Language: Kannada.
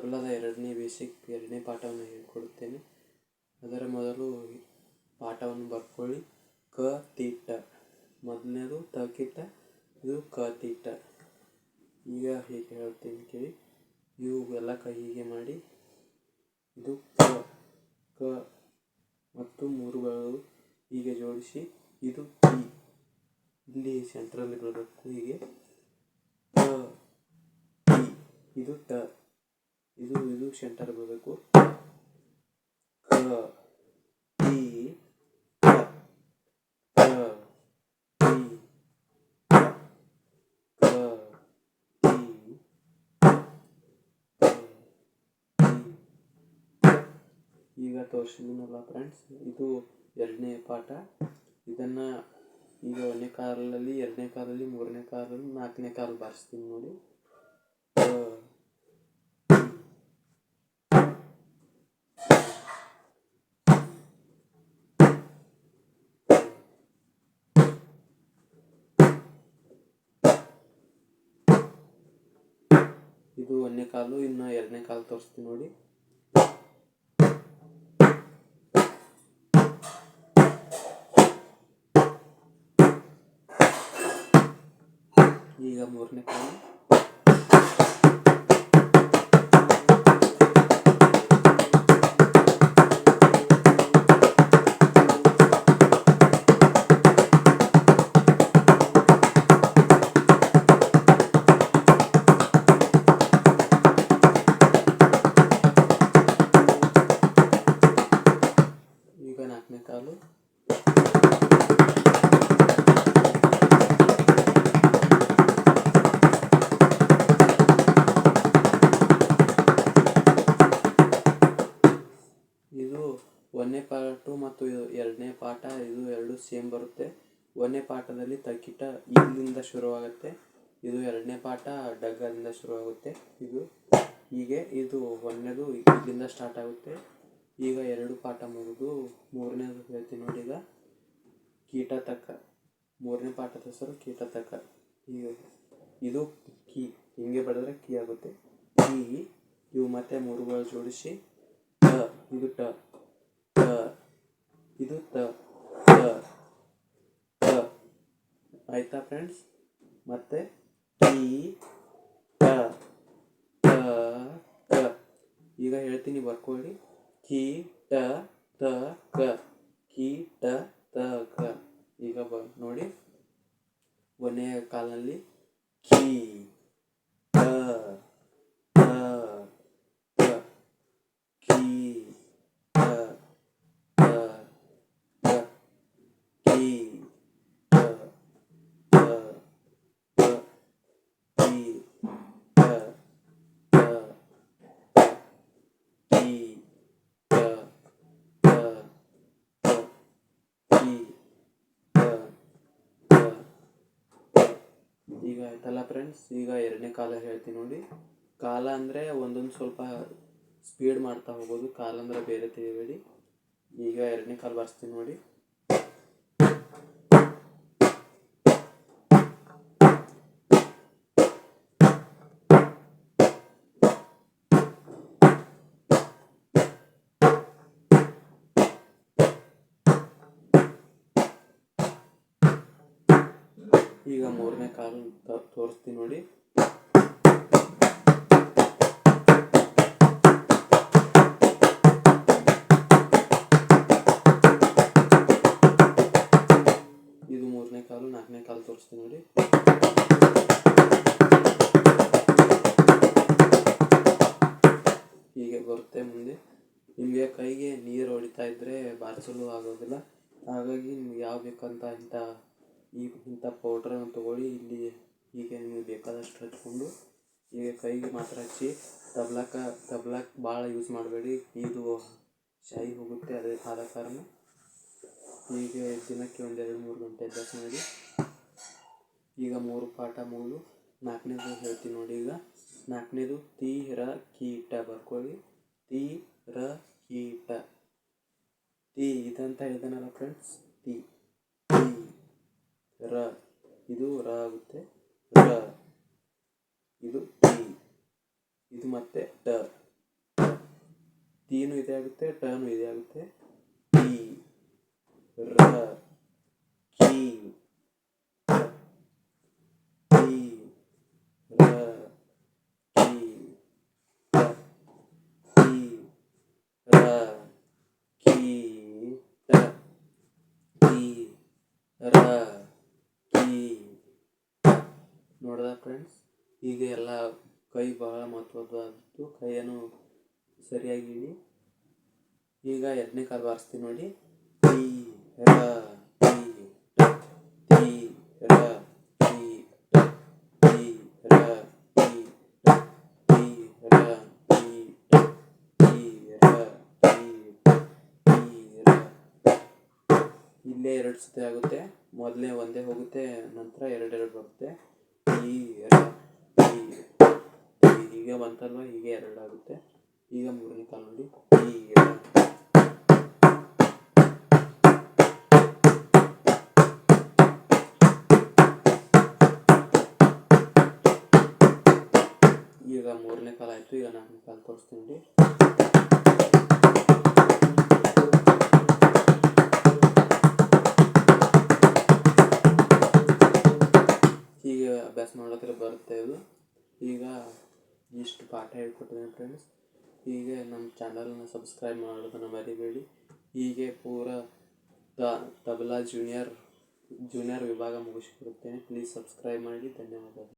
ಕನ್ನಡದ ಎರಡನೇ ಪಾಠವನ್ನು ಹೇಳಿಕೊಡುತ್ತೇನೆ. ಅದರ ಮೊದಲು ಪಾಠವನ್ನು ಬರ್ಕೊಳ್ಳಿ. ಕ ತೀಟ, ಮೊದಲನೇದು ತ ಕಿಟ್ಟ, ಇದು ಕ ತೀಟ. ಈಗ ಹೀಗೆ ಹೇಳ್ತೀನಿ ಕೇಳಿ. ಇವು ಎಲ್ಲ ಕೈ ಹೀಗೆ ಮಾಡಿ, ಇದು ಕ ಕ ಮತ್ತು ಮೂರುಗಳು ಹೀಗೆ ಜೋಡಿಸಿ, ಇದು ತಿ, ಇಲ್ಲಿ ಸೆಂಟ್ರಲ್ಲಿ ಬರಬೇಕು. ಹೀಗೆ ಕ ತಿ, ಇದು ಟ, ಇದು ಸೆಂಟರ್ ಬರಬೇಕು. ಕ ತಿ ಟ, ಕ ತಿ ಟ, ಕ ತಿ ಈಗ ತೋರಿಸಿದ್ದೀನಲ್ಲ ಫ್ರೆಂಡ್ಸ್, ಇದು ಎರಡನೇ ಪಾಠ. ಇದನ್ನು ಈಗ ಒಂದನೇ ಕಾಲಲ್ಲಿ, ಎರಡನೇ ಕಾಲಲ್ಲಿ, ಮೂರನೇ ಕಾಲಲ್ಲಿ, ನಾಲ್ಕನೇ ಕಾಲ ಬಾರಿಸ್ತೀನಿ ನೋಡಿ. ಇದು ಒಂದನೇ ಕಾಲು. ಇನ್ನು ಎರಡನೇ ಕಾಲು ತೋರಿಸ್ತೀನಿ ನೋಡಿ. ಈಗ ಮೂರನೇ ಕಾಲು. ಈಗ ನಾಲ್ಕನೇ ಕಾಲು. ಇದು ಒಂದನೇ ಪಾಠ ಮತ್ತು ಎರಡನೇ ಪಾಠ, ಇದು ಎರಡು ಸೇಮ್ ಬರುತ್ತೆ. ಒಂದನೇ ಪಾಠದಲ್ಲಿ ತಕಿಟ ಇಲ್ಲಿಂದ ಶುರುವಾಗುತ್ತೆ, ಇದು ಎರಡನೇ ಪಾಠ ಡಗ್ಗದಿಂದ ಶುರುವಾಗುತ್ತೆ. ಇದು ಹೀಗೆ, ಇದು ಒಂದನೇದು ಇಲ್ಲಿಂದ ಸ್ಟಾರ್ಟ್ ಆಗುತ್ತೆ. ಈಗ ಎರಡು ಪಾಠ ಮುಗಿದು ಮೂರನೇದು ಹೇಳ್ತೀನಿ ನೋಡಿ. ಈಗ ಕೀಟತಕ್ಕ, ಮೂರನೇ ಪಾಠದ ಹೆಸರು ಕೀಟತಕ್ಕ. ಈಗ ಇದು ಕಿ, ಹಿಂಗೆ ಬರೆದ್ರೆ ಕಿ ಆಗುತ್ತೆ. ಕಿ, ಇವು ಮತ್ತೆ ಮೂರುಗಳು ಜೋಡಿಸಿ ಟ, ಇದು ಟ, ಟ, ಇದು ತ, ಟ, ಟ. ಆಯ್ತಾ ಫ್ರೆಂಡ್ಸ್? ಮತ್ತೆ ಕಿ ಟ, ಟ, ಟ. ಈಗ ಹೇಳ್ತೀನಿ, ಬರ್ಕೊಳ್ಳಿ. ಕಿ ಟ ತ ಕ, ಕಿ ಟ ತ ಕ. ಈಗ ನೋಡಿ, ಒಂದನೇ ಕಾಲಿನಲ್ಲಿ ಕಿ ಟ ತ ಕ, ಕಿ ಟ ತ ಕ, ಕಿ ಟ ತ ಕ, ಕಿ ಟ ತ ಕ, ಕಿ ಟ ತ ಕ, ಕಿ ಟ ತ ಕ. ಈಗ ಆಯ್ತಲ್ಲ ಫ್ರೆಂಡ್ಸ್? ಈಗ ಎರಡನೇ ಕಾಲ ಹೇಳ್ತೀನಿ ನೋಡಿ. ಕಾಲ ಅಂದರೆ ಒಂದೊಂದು ಸ್ವಲ್ಪ ಸ್ಪೀಡ್ ಮಾಡ್ತಾ ಹೋಗೋದು, ಕಾಲ ಅಂದರೆ ಬೇರೆ ತಿಳಿಬೇಡಿ. ಈಗ ಎರಡನೇ ಕಾಲ ಬಾರಿಸ್ತೀನಿ ನೋಡಿ. ಈಗ ಮೂರನೇ ಕಾಲು ತೋರಿಸ್ತೀನಿ ನೋಡಿ. ಇದು ಮೂರನೇ ಕಾಲು. ನಾಲ್ಕನೇ ಕಾಲು ತೋರಿಸ್ತೀನಿ ನೋಡಿ. ಹೀಗೆ ಬರುತ್ತೆ ಮುಂದೆ. ನಿಮಗೆ ಕೈಗೆ ನೀರು ಹೊಡಿತಾ ಇದ್ದರೆ ಬಾರಿಸಲು ಆಗೋದಿಲ್ಲ. ಹಾಗಾಗಿ ನಿಮ್ಗೆ ಯಾವ ಬೇಕಂತ ಇಂಥ ಪೌಡ್ರನ್ನು ತೊಗೊಳ್ಳಿ. ಇಲ್ಲಿ ಹೀಗೆ ನಿಮಗೆ ಬೇಕಾದಷ್ಟು ಹಚ್ಕೊಂಡು ಹೀಗೆ ಕೈಗೆ ಮಾತ್ರ ಹಚ್ಚಿ. ತಬ್ಲಾಕ್ ಭಾಳ ಯೂಸ್ ಮಾಡಬೇಡಿ, ಇದು ಶಾಯಿ ಹೋಗುತ್ತೆ. ಆದ ಕಾರಣ ಹೀಗೆ ದಿನಕ್ಕೆ 1-2-3 ಗಂಟೆ ಅಭ್ಯಾಸ ಮಾಡಿ. ಈಗ 3 ಪಾಠ ಮುಗಿದು ನಾಲ್ಕನೇದು ಹೇಳ್ತೀನಿ ನೋಡಿ. ಈಗ ನಾಲ್ಕನೇದು ತಿ ರ ಕೀಟ, ಬರ್ಕೊಳ್ಳಿ. ತಿ ರ ಕೀಟ. ತಿ ಇದಂತ ಹೇಳಿದಾನಲ್ಲ ಫ್ರೆಂಡ್ಸ್, ತಿ ತಿ ರ, ಇದು ರ ಆಗುತ್ತೆ. ರ, ಇದು ತಿ, ಇದು ಮತ್ತೆ ಟ, ಟೀನು ಇದೇ ಆಗುತ್ತೆ, ಟನು ಇದೇ ಆಗುತ್ತೆ. ಟಿ ರ ಕಿ ಟಿ ರ ಕಿ ಟಿ ರ ಕಿ ಟಿ ರ ಕಿ. ನೋಡ್ದ ಫ್ರೆಂಡ್ಸ್, ಈಗ ಎಲ್ಲ ಕೈ ಬಹಳ ಮಹತ್ವವಾದದ್ದು. ಕೈಯನ್ನು ಸರಿಯಾಗಿ ಇಡಿ. ಈಗ 2ನೇ ಕಾಲು ಬಾರಿಸ್ತೀನಿ ನೋಡಿ. ಟಿ ರ ಟಿ ಟಿ ರ ಟಿ ಟಿ ರ ಟಿ ಟಿ ರ ಟಿ ಟಿ ರ ಟಿ ಟಿ ರ. ಇಲ್ಲೇ 2 ಸತಿ ಆಗುತ್ತೆ. ಮೊದಲೇ ಒಂದೇ ಹೋಗುತ್ತೆ, ನಂತರ 2 ಬರುತ್ತೆ. ಟಿ ರ ಟಿ. ಹೀಗೆ ಬಂತಲ್ವ, ಹೀಗೆ 2 ಆಗುತ್ತೆ. ಈಗ 3ನೇ ಕಾಲು ನೋಡಿ. ಟಿ ರ. ಈಗ 3ನೇ ಕಾಲು ಆಯಿತು. ಈಗ 4ನೇ ಕಾಲು ತೋರಿಸ್ತೀನಿ ನೋಡಿ. ಹೀಗೆ ಅಭ್ಯಾಸ ಮಾಡೋದ್ರೆ ಬರುತ್ತೆ ಇದು. ಈಗ ಇಷ್ಟು ಪಾಠ ಹೇಳ್ಕೊಟ್ಟಿದ್ದೀನಿ ಫ್ರೆಂಡ್ಸ್. ಹೀಗೆ ನಮ್ಮ ಚಾನಲ್ನ ಸಬ್ಸ್ಕ್ರೈಬ್ ಮಾಡೋದನ್ನು ಮರಿಬೇಡಿ. ಹೀಗೆ ಪೂರ ತಬಲಾ ಜೂನಿಯರ್ ವಿಭಾಗ ಮುಗಿಸ್ಕೊಡುತ್ತೇನೆ. ಪ್ಲೀಸ್ ಸಬ್ಸ್ಕ್ರೈಬ್ ಮಾಡಿ. ಧನ್ಯವಾದಗಳು.